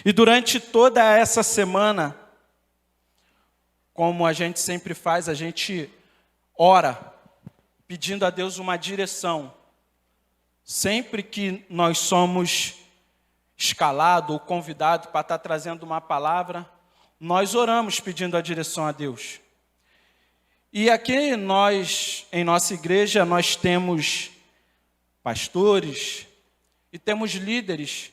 E durante toda essa semana, como a gente sempre faz, a gente ora, pedindo a Deus uma direção. Sempre que nós somos escalados ou convidados para estar trazendo uma palavra, nós oramos pedindo a direção a Deus. E aqui nós, em nossa igreja, nós temos pastores e temos líderes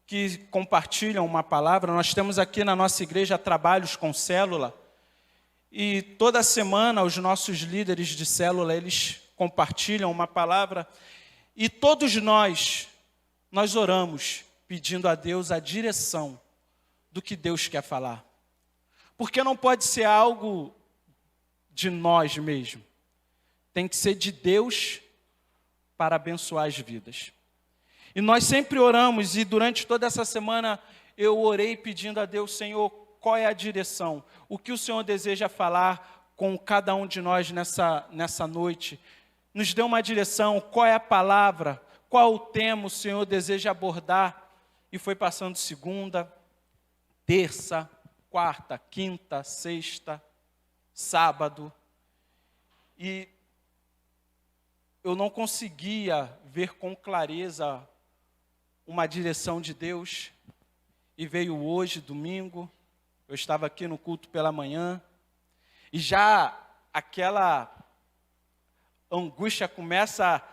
que compartilham uma palavra. Nós temos aqui na nossa igreja trabalhos com célula. E toda semana os nossos líderes de célula, eles compartilham uma palavra. E todos nós oramos pedindo a Deus a direção do que Deus quer falar. Porque não pode ser algo de nós mesmos. Tem que ser de Deus para abençoar as vidas. E nós sempre oramos, e durante toda essa semana eu orei pedindo a Deus, Senhor, qual é a direção? O que o Senhor deseja falar com cada um de nós nessa noite? Nos dê uma direção, qual é a palavra? Qual o tema o Senhor deseja abordar? E foi passando segunda, terça, quarta, quinta, sexta, sábado. E eu não conseguia ver com clareza uma direção de Deus. E veio hoje, domingo, eu estava aqui no culto pela manhã, e já aquela angústia começa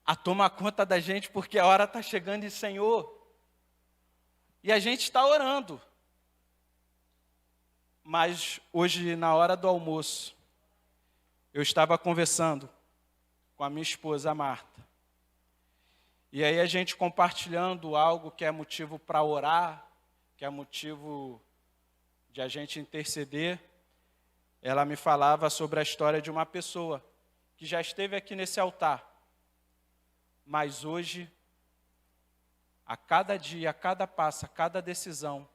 a tomar conta da gente, porque a hora está chegando e Senhor, e a gente está orando. Mas hoje, na hora do almoço, eu estava conversando com a minha esposa, a Marta. E aí a gente compartilhando algo que é motivo para orar, que é motivo de a gente interceder, ela me falava sobre a história de uma pessoa que já esteve aqui nesse altar, mas hoje, a cada dia, a cada passo, a cada decisão,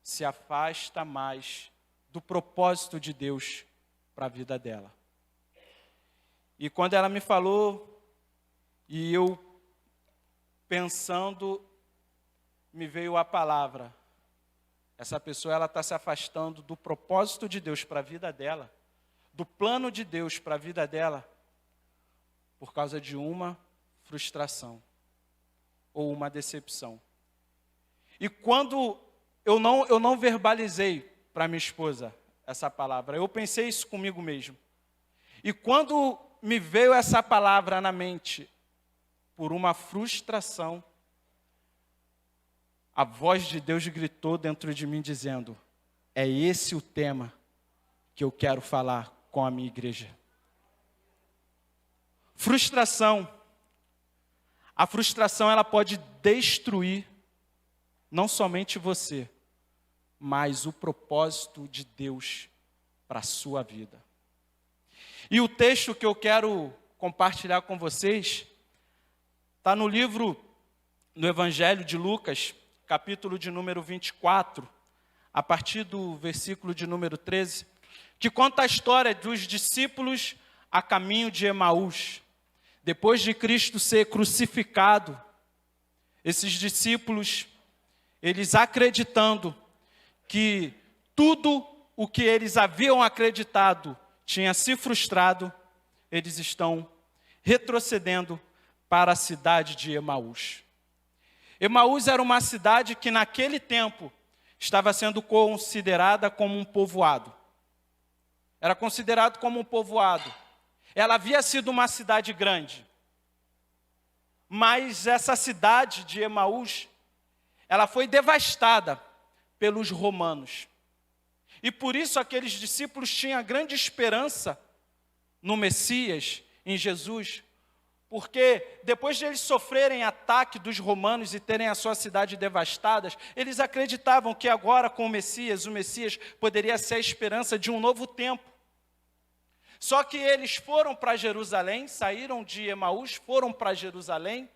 se afasta mais do propósito de Deus para a vida dela. E quando ela me falou, e eu pensando, me veio a palavra. Essa pessoa, ela está se afastando do propósito de Deus para a vida dela, do plano de Deus para a vida dela, por causa de uma frustração ou uma decepção. E quando eu não verbalizei para minha esposa essa palavra, eu pensei isso comigo mesmo. E quando me veio essa palavra na mente, por uma frustração, a voz de Deus gritou dentro de mim dizendo, é esse o tema que eu quero falar com a minha igreja. Frustração. A frustração, ela pode destruir não somente você, mas o propósito de Deus para a sua vida. E o texto que eu quero compartilhar com vocês está no Evangelho de Lucas, capítulo de número 24, a partir do versículo de número 13, que conta a história dos discípulos a caminho de Emaús. Depois de Cristo ser crucificado, esses discípulos, eles acreditando que tudo o que eles haviam acreditado tinha se frustrado, eles estão retrocedendo para a cidade de Emaús. Emaús era uma cidade que naquele tempo estava sendo considerada como um povoado. Era considerado como um povoado. Ela havia sido uma cidade grande. Mas essa cidade de Emaús, ela foi devastada pelos romanos. E por isso aqueles discípulos tinham grande esperança no Messias, em Jesus, porque depois de eles sofrerem ataque dos romanos e terem a sua cidade devastada, eles acreditavam que agora com o Messias poderia ser a esperança de um novo tempo. Só que eles foram para Jerusalém, saíram de Emaús, foram para Jerusalém,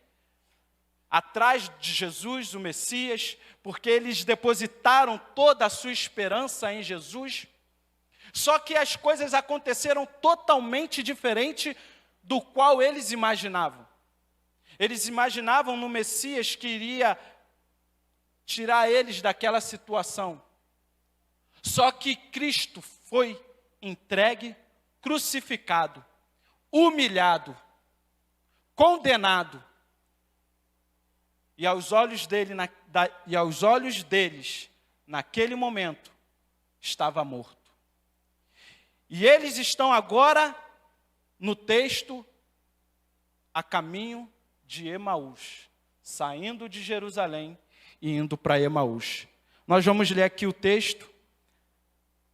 atrás de Jesus, o Messias, porque eles depositaram toda a sua esperança em Jesus. Só que as coisas aconteceram totalmente diferente do qual eles imaginavam. Eles imaginavam no Messias que iria tirar eles daquela situação. Só que Cristo foi entregue, crucificado, humilhado, condenado. E aos olhos deles, naquele momento, estava morto. E eles estão agora, no texto, a caminho de Emaús, saindo de Jerusalém e indo para Emaús. Nós vamos ler aqui o texto,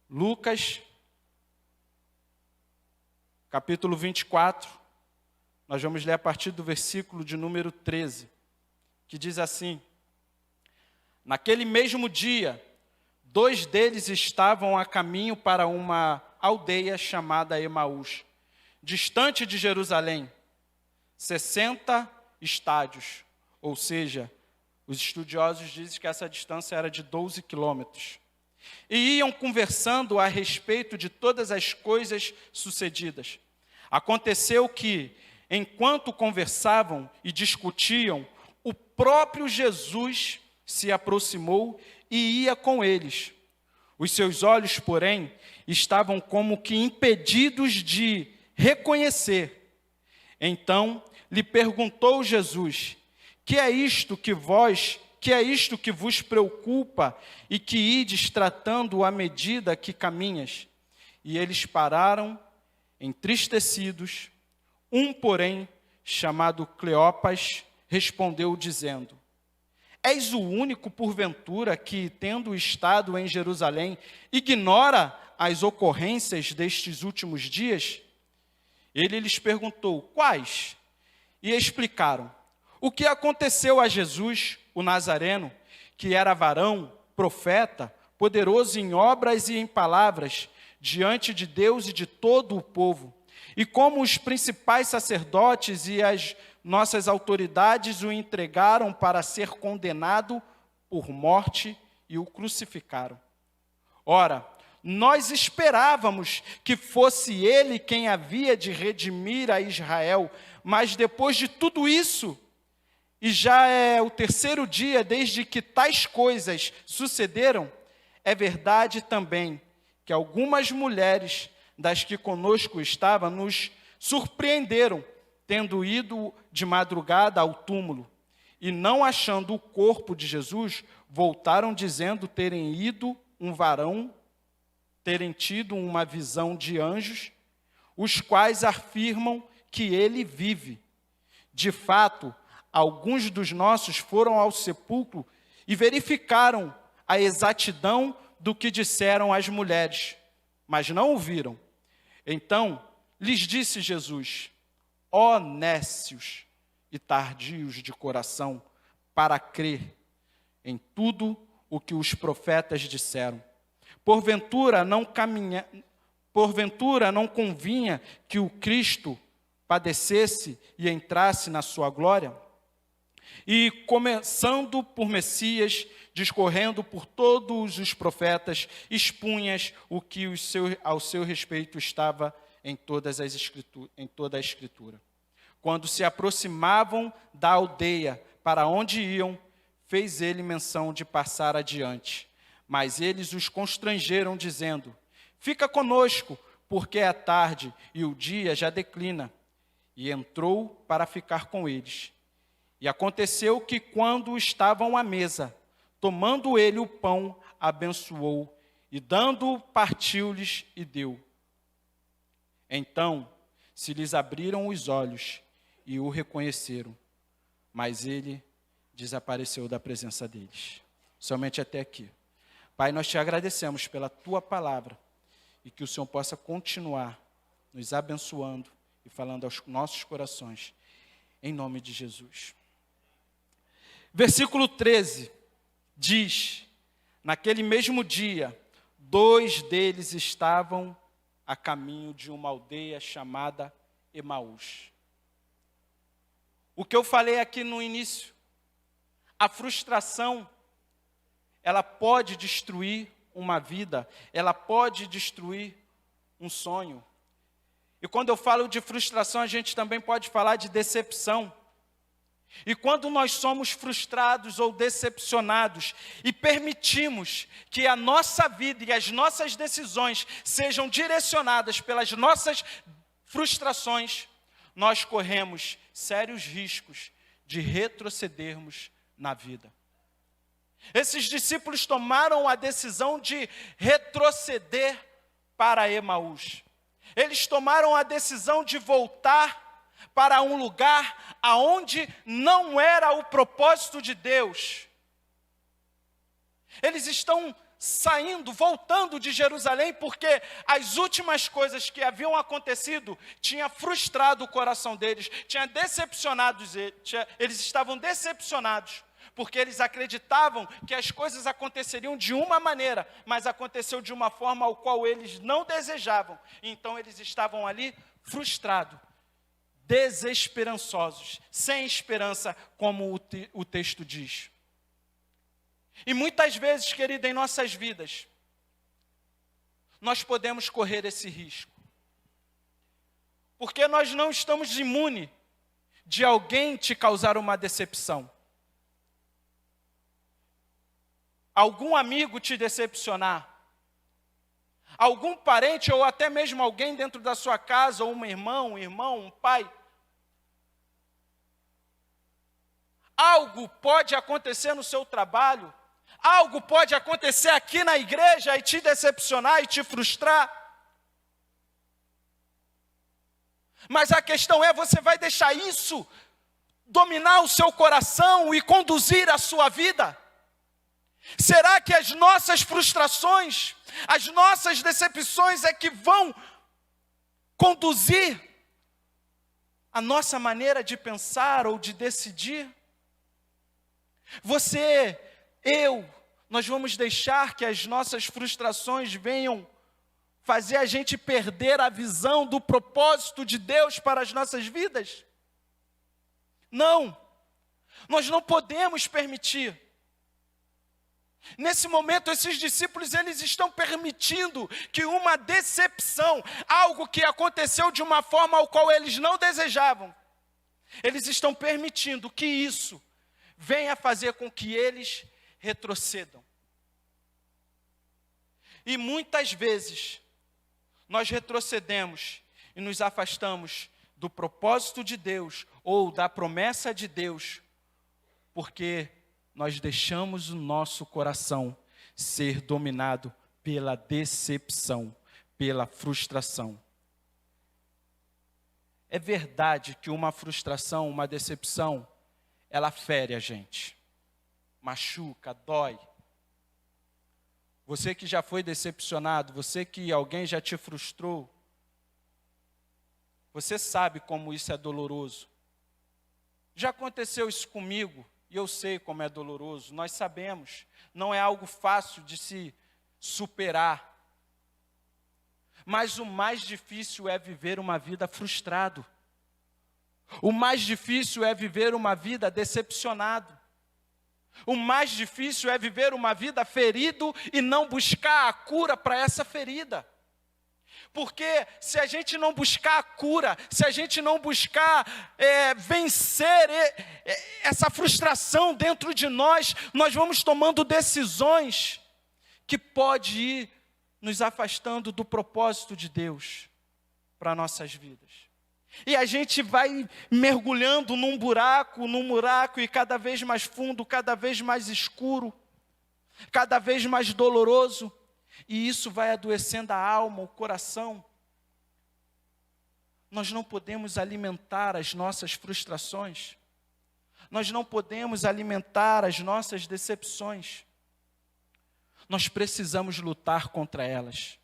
Lucas, capítulo 24, nós vamos ler a partir do versículo de número 13, que diz assim: naquele mesmo dia, 2 deles estavam a caminho para uma aldeia chamada Emaús, distante de Jerusalém, 60 estádios, ou seja, os estudiosos dizem que essa distância era de 12 quilômetros. E iam conversando a respeito de todas as coisas sucedidas. Aconteceu que, enquanto conversavam e discutiam, o próprio Jesus se aproximou e ia com eles. Os seus olhos, porém, estavam como que impedidos de reconhecer. Então lhe perguntou Jesus: que é isto que vos preocupa e que ides tratando à medida que caminhas? E eles pararam, entristecidos. Um, porém, chamado Cleopas, respondeu dizendo: és o único, porventura, que, tendo estado em Jerusalém, ignora as ocorrências destes últimos dias? Ele lhes perguntou: quais? E explicaram o que aconteceu a Jesus, o Nazareno, que era varão, profeta, poderoso em obras e em palavras, diante de Deus e de todo o povo, e como os principais sacerdotes e as nossas autoridades o entregaram para ser condenado por morte e o crucificaram. Ora, nós esperávamos que fosse ele quem havia de redimir a Israel, mas depois de tudo isso, e já é o 3º dia desde que tais coisas sucederam, é verdade também que algumas mulheres das que conosco estavam nos surpreenderam, tendo ido de madrugada ao túmulo, e não achando o corpo de Jesus, voltaram dizendo terem tido uma visão de anjos, os quais afirmam que ele vive. De fato, alguns dos nossos foram ao sepulcro e verificaram a exatidão do que disseram as mulheres, mas não o viram. Então lhes disse Jesus: ó nécios e tardios de coração, para crer em tudo o que os profetas disseram. Porventura não convinha que o Cristo padecesse e entrasse na sua glória? E começando por Messias, discorrendo por todos os profetas, expunhas o que ao seu respeito estava em toda a Escritura. Quando se aproximavam da aldeia para onde iam, fez ele menção de passar adiante. Mas eles os constrangeram, dizendo: fica conosco, porque é tarde e o dia já declina. E entrou para ficar com eles. E aconteceu que, quando estavam à mesa, tomando ele o pão, abençoou, e dando-o, partiu-lhes e deu. Então se lhes abriram os olhos e o reconheceram, mas ele desapareceu da presença deles. Somente até aqui. Pai, nós te agradecemos pela tua palavra e que o Senhor possa continuar nos abençoando e falando aos nossos corações, em nome de Jesus. Versículo 13 diz: naquele mesmo dia, 2 deles estavam a caminho de uma aldeia chamada Emaús. O que eu falei aqui no início, a frustração, ela pode destruir uma vida, ela pode destruir um sonho. E quando eu falo de frustração, a gente também pode falar de decepção. E quando nós somos frustrados ou decepcionados e permitimos que a nossa vida e as nossas decisões sejam direcionadas pelas nossas frustrações, nós corremos sérios riscos de retrocedermos na vida. Esses discípulos tomaram a decisão de retroceder para Emaús. Eles tomaram a decisão de voltar para um lugar aonde não era o propósito de Deus. Eles estão saindo, voltando de Jerusalém, porque as últimas coisas que haviam acontecido tinha frustrado o coração deles, tinha decepcionado eles estavam decepcionados, porque eles acreditavam que as coisas aconteceriam de uma maneira, mas aconteceu de uma forma ao qual eles não desejavam. Então eles estavam ali frustrados, desesperançosos, sem esperança, como o texto diz. E muitas vezes, querido, em nossas vidas, nós podemos correr esse risco. Porque nós não estamos imunes de alguém te causar uma decepção. Algum amigo te decepcionar. Algum parente ou até mesmo alguém dentro da sua casa, ou um irmão, um pai. Algo pode acontecer no seu trabalho. Algo pode acontecer aqui na igreja e te decepcionar e te frustrar. Mas a questão é, você vai deixar isso dominar o seu coração e conduzir a sua vida? Será que as nossas frustrações, as nossas decepções é que vão conduzir a nossa maneira de pensar ou de decidir? Você, nós vamos deixar que as nossas frustrações venham fazer a gente perder a visão do propósito de Deus para as nossas vidas? Não, nós não podemos permitir. Nesse momento, esses discípulos, eles estão permitindo que uma decepção, algo que aconteceu de uma forma ao qual eles não desejavam, eles estão permitindo que isso venha fazer com que eles retrocedam. E muitas vezes, nós retrocedemos e nos afastamos do propósito de Deus ou da promessa de Deus, porque nós deixamos o nosso coração ser dominado pela decepção, pela frustração. É verdade que uma frustração, uma decepção, ela fere a gente, machuca, dói. Você que já foi decepcionado, você que alguém já te frustrou, você sabe como isso é doloroso. Já aconteceu isso comigo, e eu sei como é doloroso, nós sabemos, não é algo fácil de se superar. Mas o mais difícil é viver uma vida frustrado. O mais difícil é viver uma vida decepcionado. O mais difícil é viver uma vida ferido e não buscar a cura para essa ferida. Porque se a gente não buscar a cura, se a gente não buscar vencer essa frustração dentro de nós, nós vamos tomando decisões que podem ir nos afastando do propósito de Deus para nossas vidas. E a gente vai mergulhando num buraco, e cada vez mais fundo, cada vez mais escuro, cada vez mais doloroso. E isso vai adoecendo a alma, o coração. Nós não podemos alimentar as nossas frustrações. Nós não podemos alimentar as nossas decepções. Nós precisamos lutar contra elas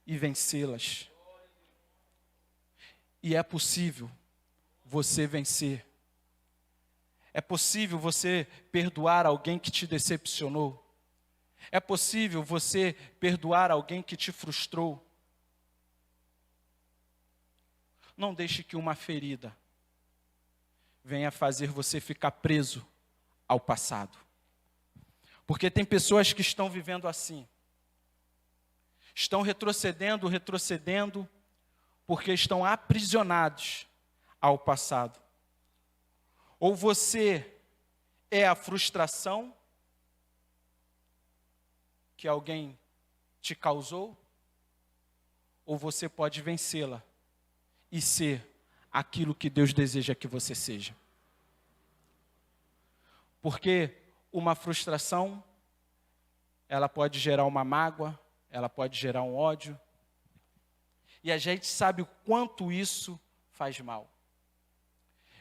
e vencê-las. E é possível você vencer. É possível você perdoar alguém que te decepcionou. É possível você perdoar alguém que te frustrou. Não deixe que uma ferida venha fazer você ficar preso ao passado. Porque tem pessoas que estão vivendo assim. Estão retrocedendo, porque estão aprisionados ao passado. Ou você é a frustração que alguém te causou, ou você pode vencê-la e ser aquilo que Deus deseja que você seja. Porque uma frustração, ela pode gerar uma mágoa, ela pode gerar um ódio, e a gente sabe o quanto isso faz mal.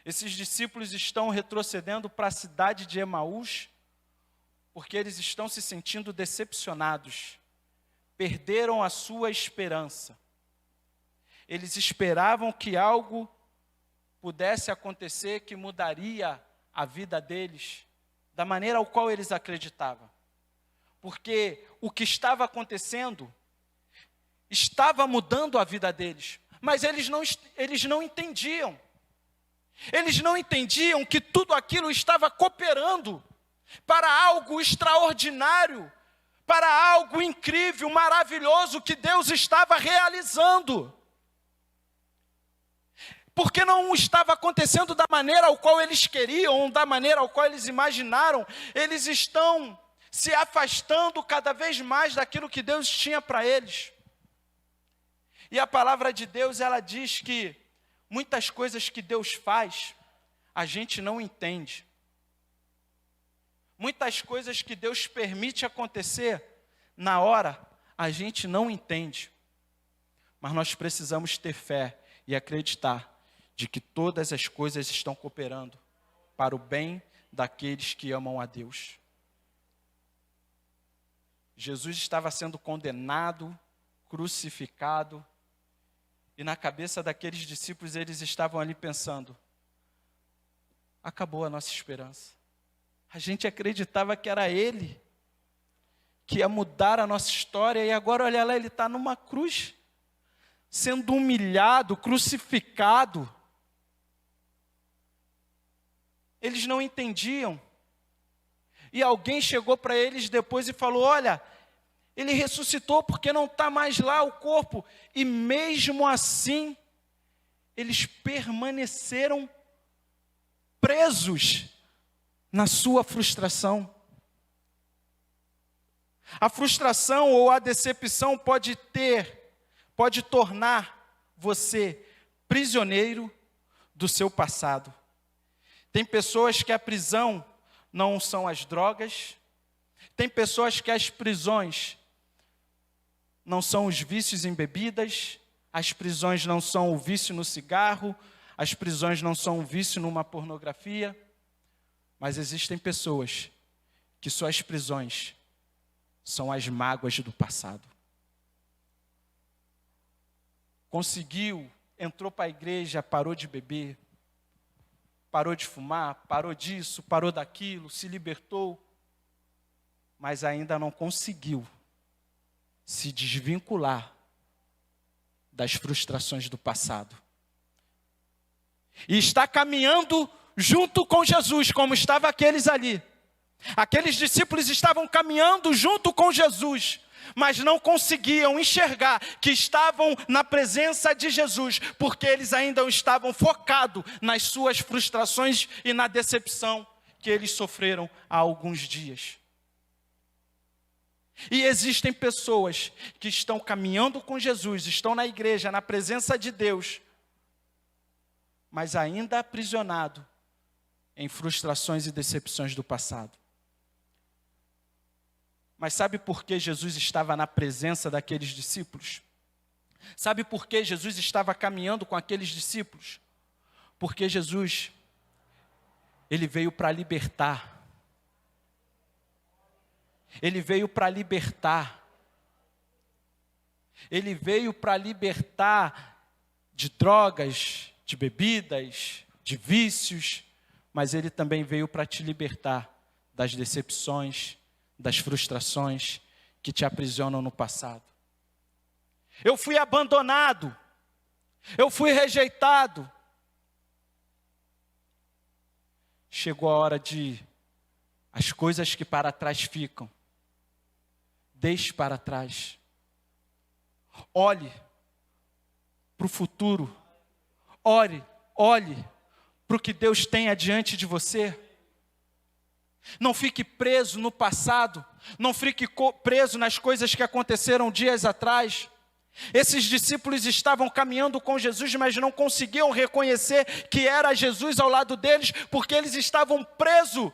Esses discípulos estão retrocedendo para a cidade de Emaús, porque eles estão se sentindo decepcionados, perderam a sua esperança. Eles esperavam que algo pudesse acontecer que mudaria a vida deles, da maneira ao qual eles acreditavam. Porque o que estava acontecendo estava mudando a vida deles, mas eles não entendiam. Eles não entendiam que tudo aquilo estava cooperando para algo extraordinário, para algo incrível, maravilhoso que Deus estava realizando. Porque não estava acontecendo da maneira ao qual eles queriam, ou da maneira ao qual eles imaginaram. Eles estão se afastando cada vez mais daquilo que Deus tinha para eles. E a palavra de Deus, ela diz que muitas coisas que Deus faz, a gente não entende. Muitas coisas que Deus permite acontecer, na hora, a gente não entende. Mas nós precisamos ter fé e acreditar de que todas as coisas estão cooperando para o bem daqueles que amam a Deus. Jesus estava sendo condenado, crucificado, e na cabeça daqueles discípulos eles estavam ali pensando: acabou a nossa esperança. A gente acreditava que era Ele que ia mudar a nossa história, e agora olha lá, Ele está numa cruz, sendo humilhado, crucificado. Eles não entendiam. E alguém chegou para eles depois e falou: olha, Ele ressuscitou porque não está mais lá o corpo. E mesmo assim, eles permaneceram presos na sua frustração. A frustração ou a decepção pode tornar você prisioneiro do seu passado. Tem pessoas que a prisão não são as drogas, tem pessoas que as prisões não são os vícios em bebidas, as prisões não são o vício no cigarro, as prisões não são o vício numa pornografia, mas existem pessoas que suas prisões são as mágoas do passado. Entrou para a igreja, parou de beber, parou de fumar, parou disso, parou daquilo, se libertou, mas ainda não conseguiu se desvincular das frustrações do passado. E está caminhando junto com Jesus, como estavam aqueles ali. Aqueles discípulos estavam caminhando junto com Jesus, mas não conseguiam enxergar que estavam na presença de Jesus, porque eles ainda estavam focados nas suas frustrações e na decepção que eles sofreram há alguns dias. E existem pessoas que estão caminhando com Jesus, estão na igreja, na presença de Deus, mas ainda aprisionado em frustrações e decepções do passado. Mas sabe por que Jesus estava na presença daqueles discípulos? Sabe por que Jesus estava caminhando com aqueles discípulos? Porque Jesus, Ele veio para libertar. Ele veio para libertar. Ele veio para libertar de drogas, de bebidas, de vícios, mas Ele também veio para te libertar das decepções, das frustrações que te aprisionam no passado. Eu fui abandonado, eu fui rejeitado. Chegou a hora de as coisas que para trás ficam, deixe para trás. Olhe para o futuro, olhe para o que Deus tem adiante de você. Não fique preso no passado, não fique preso nas coisas que aconteceram dias atrás. Esses discípulos estavam caminhando com Jesus, mas não conseguiam reconhecer que era Jesus ao lado deles, porque eles estavam presos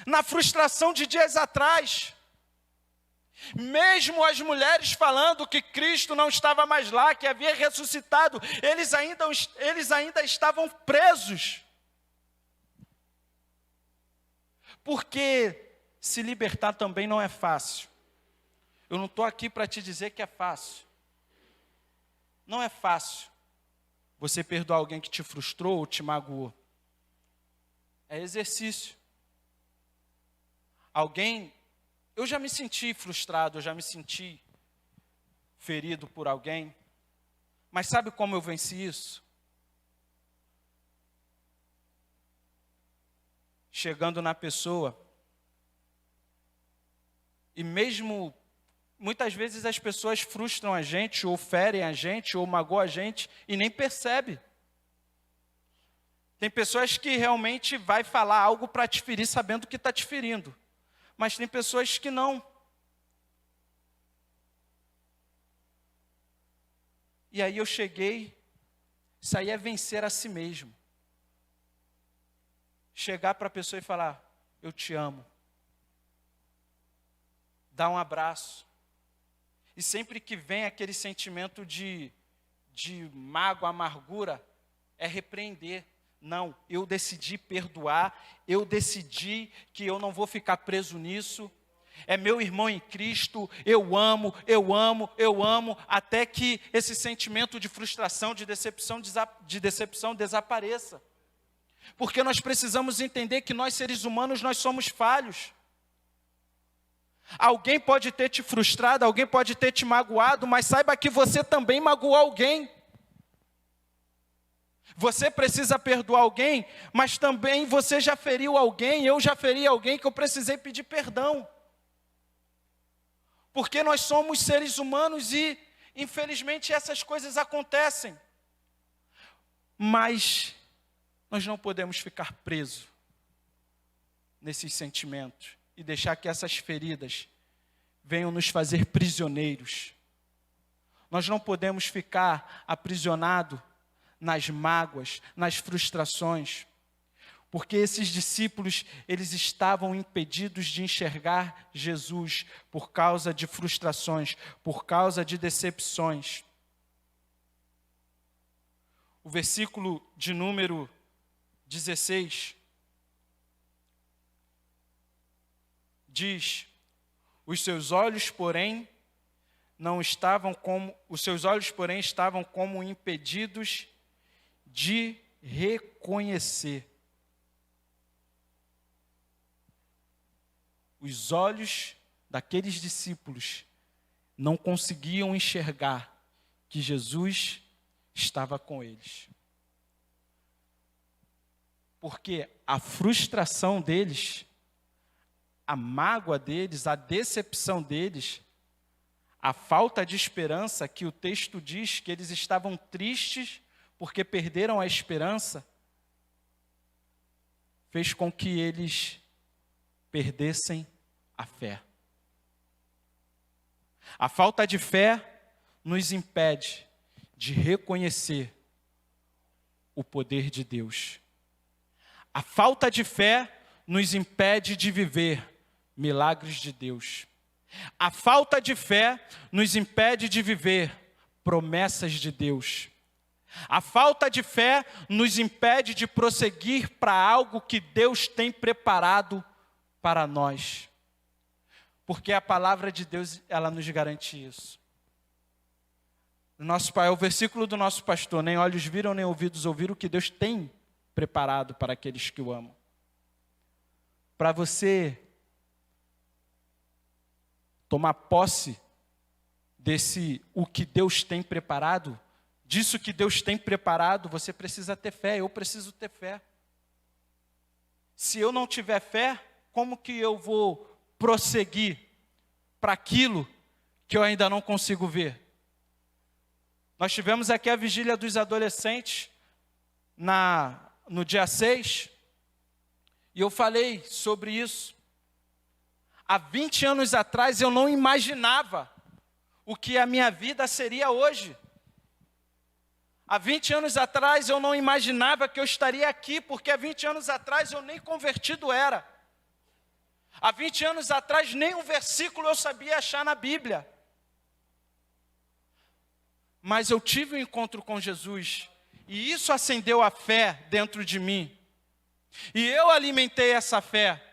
na frustração de dias atrás. Mesmo as mulheres falando que Cristo não estava mais lá, que havia ressuscitado, eles ainda estavam presos. Porque se libertar também não é fácil. Eu não estou aqui para te dizer que é fácil. Não é fácil você perdoar alguém que te frustrou ou te magoou. É exercício. Eu já me senti frustrado, eu já me senti ferido por alguém. Mas sabe como eu venci isso? Chegando na pessoa. E mesmo, muitas vezes as pessoas frustram a gente, ou ferem a gente, ou magoam a gente, e nem percebe. Tem pessoas que realmente vai falar algo para te ferir, sabendo que está te ferindo. Mas tem pessoas que não. E aí eu cheguei, isso aí é vencer a si mesmo. Chegar para a pessoa e falar, eu te amo. Dar um abraço. E sempre que vem aquele sentimento de mágoa, amargura, é repreender. Não, eu decidi perdoar, eu decidi que eu não vou ficar preso nisso. É meu irmão em Cristo, eu amo, até que esse sentimento de frustração, de decepção desapareça. Porque nós precisamos entender que nós seres humanos, nós somos falhos. Alguém pode ter te frustrado, alguém pode ter te magoado, mas saiba que você também magoou alguém. Você precisa perdoar alguém, mas também você já feriu alguém, eu já feri alguém que eu precisei pedir perdão. Porque nós somos seres humanos e, infelizmente, essas coisas acontecem. Mas nós não podemos ficar presos nesses sentimentos e deixar que essas feridas venham nos fazer prisioneiros. Nós não podemos ficar aprisionados nas mágoas, nas frustrações, porque esses discípulos, eles estavam impedidos de enxergar Jesus por causa de frustrações, por causa de decepções. O versículo de número 16 diz: os seus olhos, porém, estavam como impedidos de reconhecer. Os olhos daqueles discípulos não conseguiam enxergar que Jesus estava com eles. Porque a frustração deles, a mágoa deles, a decepção deles, a falta de esperança, que o texto diz que eles estavam tristes porque perderam a esperança, fez com que eles perdessem a fé. A falta de fé nos impede de reconhecer o poder de Deus. A falta de fé nos impede de viver milagres de Deus. A falta de fé nos impede de viver promessas de Deus. A falta de fé nos impede de prosseguir para algo que Deus tem preparado para nós. Porque a palavra de Deus, ela nos garante isso. Nosso Pai, é o versículo do nosso pastor: nem olhos viram, nem ouvidos ouviram o que Deus tem preparado para aqueles que o amam. Para você tomar posse o que Deus tem preparado, disso que Deus tem preparado, você precisa ter fé, eu preciso ter fé. Se eu não tiver fé, como que eu vou prosseguir para aquilo que eu ainda não consigo ver? Nós tivemos aqui a vigília dos adolescentes no dia 6, e eu falei sobre isso. Há 20 anos atrás eu não imaginava o que a minha vida seria hoje. Há 20 anos atrás eu não imaginava que eu estaria aqui, porque há 20 anos atrás eu nem convertido era. Há 20 anos atrás nem um versículo eu sabia achar na Bíblia. Mas eu tive um encontro com Jesus, e isso acendeu a fé dentro de mim. E eu alimentei essa fé,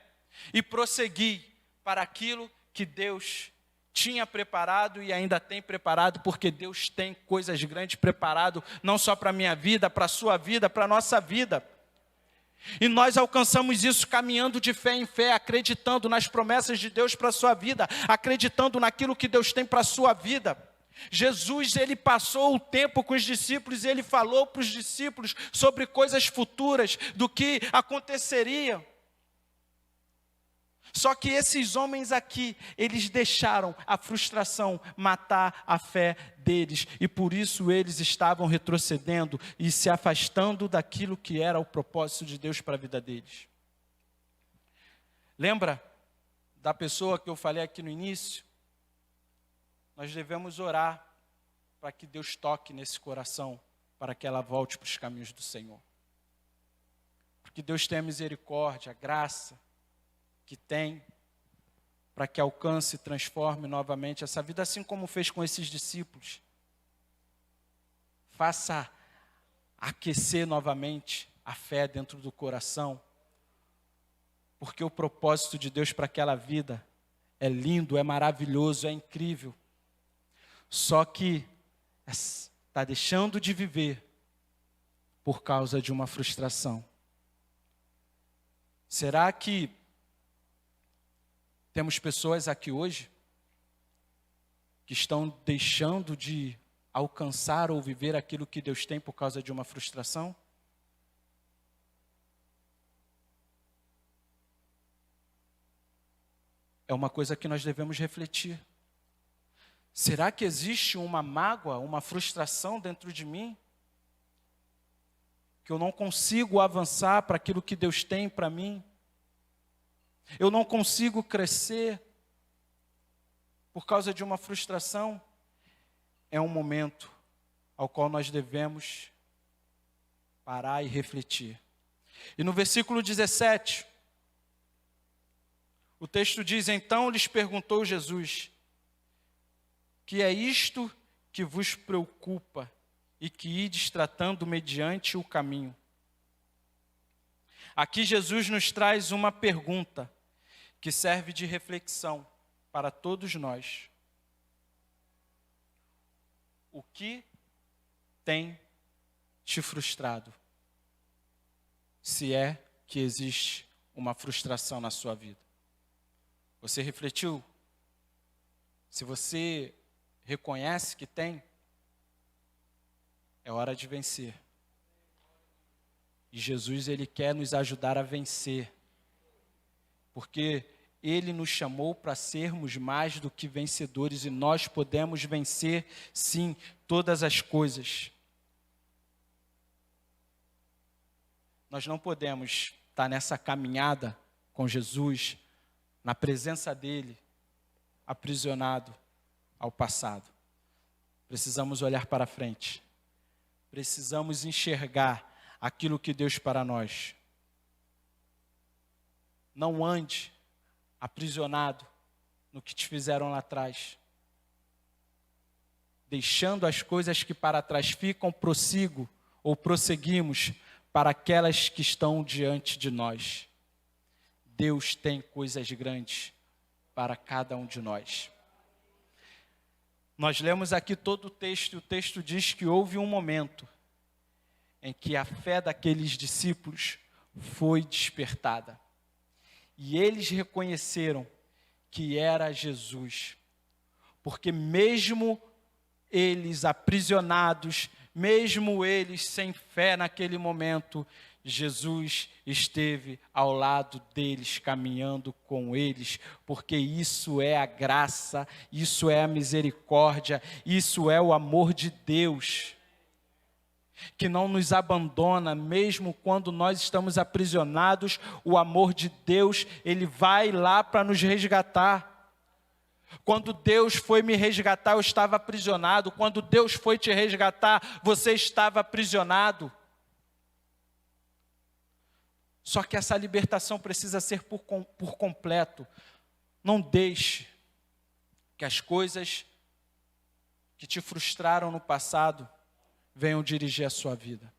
e prossegui para aquilo que Deus tinha preparado e ainda tem preparado, porque Deus tem coisas grandes preparado, não só para a minha vida, para a sua vida, para a nossa vida. E nós alcançamos isso caminhando de fé em fé, acreditando nas promessas de Deus para a sua vida, acreditando naquilo que Deus tem para a sua vida. Jesus, ele passou o tempo com os discípulos e ele falou para os discípulos sobre coisas futuras, do que aconteceria. Só que esses homens aqui, eles deixaram a frustração matar a fé deles, e por isso eles estavam retrocedendo e se afastando daquilo que era o propósito de Deus para a vida deles. Lembra da pessoa que eu falei aqui no início? Nós devemos orar para que Deus toque nesse coração, para que ela volte para os caminhos do Senhor. Porque Deus tem a misericórdia, a graça que tem, para que alcance e transforme novamente essa vida, assim como fez com esses discípulos. Faça aquecer novamente a fé dentro do coração, porque o propósito de Deus para aquela vida é lindo, é maravilhoso, é incrível. Só que está deixando de viver por causa de uma frustração. Será que temos pessoas aqui hoje que estão deixando de alcançar ou viver aquilo que Deus tem por causa de uma frustração? É uma coisa que nós devemos refletir. Será que existe uma mágoa, uma frustração dentro de mim? Que eu não consigo avançar para aquilo que Deus tem para mim? Eu não consigo crescer por causa de uma frustração? É um momento ao qual nós devemos parar e refletir. E no versículo 17, o texto diz: então lhes perguntou Jesus: que é isto que vos preocupa e que ides tratando mediante o caminho? Aqui Jesus nos traz uma pergunta que serve de reflexão para todos nós. O que tem te frustrado? Se é que existe uma frustração na sua vida. Você refletiu? Se você reconhece que tem, é hora de vencer. E Jesus, ele quer nos ajudar a vencer. Porque ele nos chamou para sermos mais do que vencedores, e nós podemos vencer, sim, todas as coisas. Nós não podemos estar nessa caminhada com Jesus, na presença dele, aprisionado ao passado. Precisamos olhar para frente. Precisamos enxergar aquilo que Deus para nós. Não ande aprisionado no que te fizeram lá atrás. Deixando as coisas que para trás ficam, prossigo ou prosseguimos para aquelas que estão diante de nós. Deus tem coisas grandes para cada um de nós. Nós lemos aqui todo o texto, e o texto diz que houve um momento em que a fé daqueles discípulos foi despertada. E eles reconheceram que era Jesus. Porque mesmo eles aprisionados, mesmo eles sem fé naquele momento, Jesus esteve ao lado deles, caminhando com eles, porque isso é a graça, isso é a misericórdia, isso é o amor de Deus. que não nos abandona, mesmo quando nós estamos aprisionados. O amor de Deus, Ele vai lá para nos resgatar. Quando Deus foi me resgatar, eu estava aprisionado. Quando Deus foi te resgatar, você estava aprisionado. Só que essa libertação precisa ser por completo. Não deixe que as coisas que te frustraram no passado venham dirigir a sua vida.